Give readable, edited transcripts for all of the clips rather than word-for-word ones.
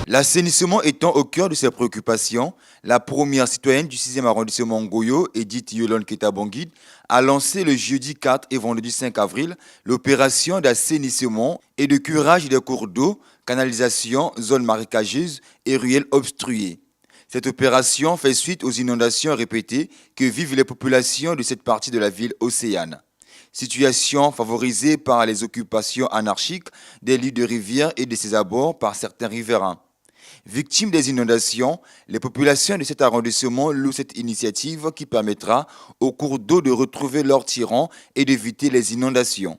L'assainissement étant au cœur de ses préoccupations, la première citoyenne du 6e arrondissement Ngoyo, Edith Yolande Ketabonguid, a lancé le jeudi 4 et vendredi 5 avril l'opération d'assainissement et de curage des cours d'eau, canalisations, zones marécageuses et ruelles obstruées. Cette opération fait suite aux inondations répétées que vivent les populations de cette partie de la ville océane. Situation favorisée par les occupations anarchiques des lits de rivières et de ses abords par certains riverains. Victimes des inondations, les populations de cet arrondissement louent cette initiative qui permettra aux cours d'eau de retrouver leur tyran et d'éviter les inondations.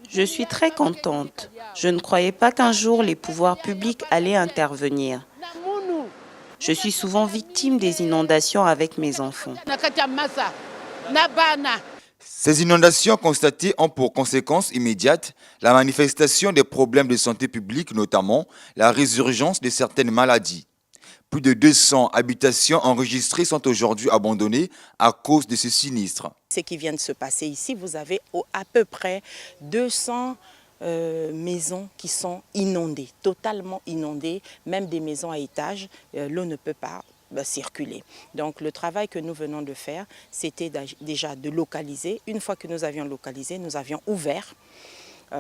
Je suis très contente. Je ne croyais pas qu'un jour les pouvoirs publics allaient intervenir. Je suis souvent victime des inondations avec mes enfants. Ces inondations constatées ont pour conséquence immédiate la manifestation des problèmes de santé publique, notamment la résurgence de certaines maladies. Plus de 200 habitations enregistrées sont aujourd'hui abandonnées à cause de ce sinistre. Ce qui vient de se passer ici, vous avez à peu près 200 maisons qui sont inondées, totalement inondées, même des maisons à étage, l'eau ne peut pas circuler. Donc le travail que nous venons de faire, c'était déjà de localiser. Une fois que nous avions localisé, nous avions ouvert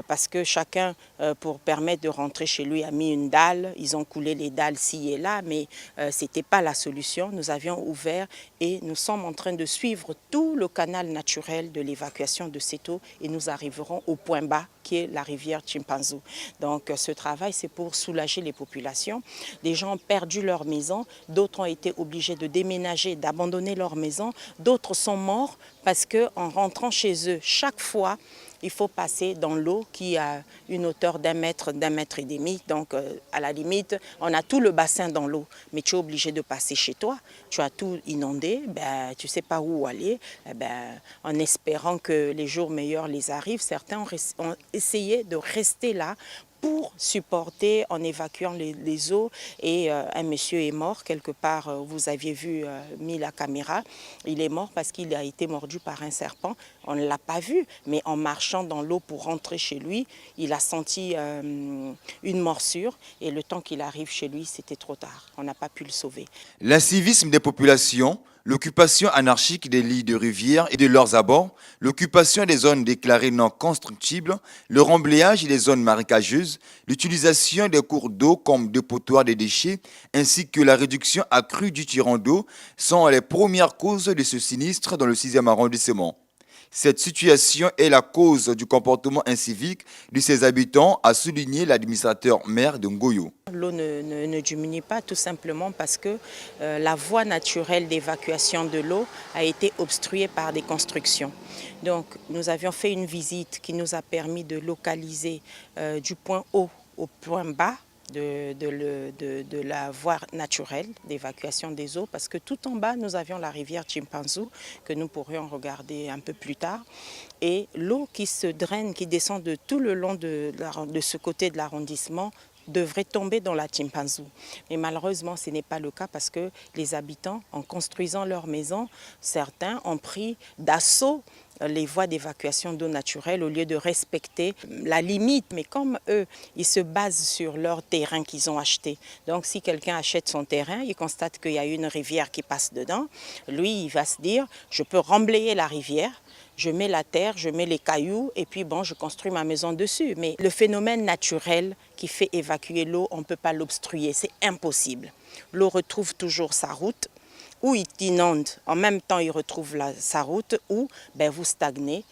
parce que chacun, pour permettre de rentrer chez lui, a mis une dalle. Ils ont coulé les dalles ci et là, mais ce n'était pas la solution. Nous avions ouvert et nous sommes en train de suivre tout le canal naturel de l'évacuation de cette eau et nous arriverons au point bas qui est la rivière Chimpanzou. Donc ce travail, c'est pour soulager les populations. Des gens ont perdu leur maison, d'autres ont été obligés de déménager, d'abandonner leur maison, d'autres sont morts parce qu'en rentrant chez eux, chaque fois, il faut passer dans l'eau qui a une hauteur d'un mètre et demi. Donc, à la limite, on a tout le bassin dans l'eau. Mais tu es obligé de passer chez toi. Tu as tout inondé. Tu ne sais pas où aller. En espérant que les jours meilleurs les arrivent, certains ont essayé de rester là pour supporter en évacuant les eaux. Et un monsieur est mort quelque part, vous aviez vu, mis la caméra, il est mort parce qu'il a été mordu par un serpent. On ne l'a pas vu, mais en marchant dans l'eau pour rentrer chez lui, il a senti une morsure et le temps qu'il arrive chez lui, c'était trop tard. On n'a pas pu le sauver. L'incivisme des populations, l'occupation anarchique des lits de rivières et de leurs abords, l'occupation des zones déclarées non constructibles, le remblayage des zones marécageuses, l'utilisation des cours d'eau comme dépotoir des déchets, ainsi que la réduction accrue du tirant d'eau sont les premières causes de ce sinistre dans le 6e arrondissement. Cette situation est la cause du comportement incivique de ses habitants, a souligné l'administrateur maire de Ngoyo. L'eau ne diminue pas tout simplement parce que la voie naturelle d'évacuation de l'eau a été obstruée par des constructions. Donc nous avions fait une visite qui nous a permis de localiser du point haut au point bas de la voie naturelle d'évacuation des eaux parce que tout en bas nous avions la rivière Chimpanzou que nous pourrions regarder un peu plus tard et l'eau qui se draine, qui descend de tout le long de ce côté de l'arrondissement devrait tomber dans la Chimpanzou. Mais malheureusement, ce n'est pas le cas parce que les habitants, en construisant leur maison, certains ont pris d'assaut les voies d'évacuation d'eau naturelle au lieu de respecter la limite. Mais comme eux, ils se basent sur leur terrain qu'ils ont acheté. Donc si quelqu'un achète son terrain, il constate qu'il y a une rivière qui passe dedans, lui, il va se dire, je peux remblayer la rivière, je mets la terre, je mets les cailloux et puis bon, je construis ma maison dessus. Mais le phénomène naturel qui fait évacuer l'eau, on ne peut pas l'obstruer, c'est impossible. L'eau retrouve toujours sa route. Ou il inonde, en même temps il retrouve sa route, ou vous stagnez.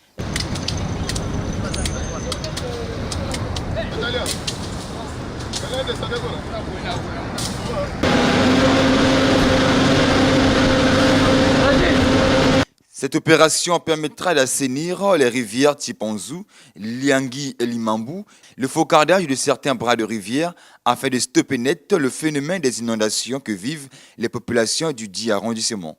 Cette opération permettra d'assainir les rivières Tipanzou, Liangui et Limambou, le focardage de certains bras de rivière afin de stopper net le phénomène des inondations que vivent les populations du dit arrondissement.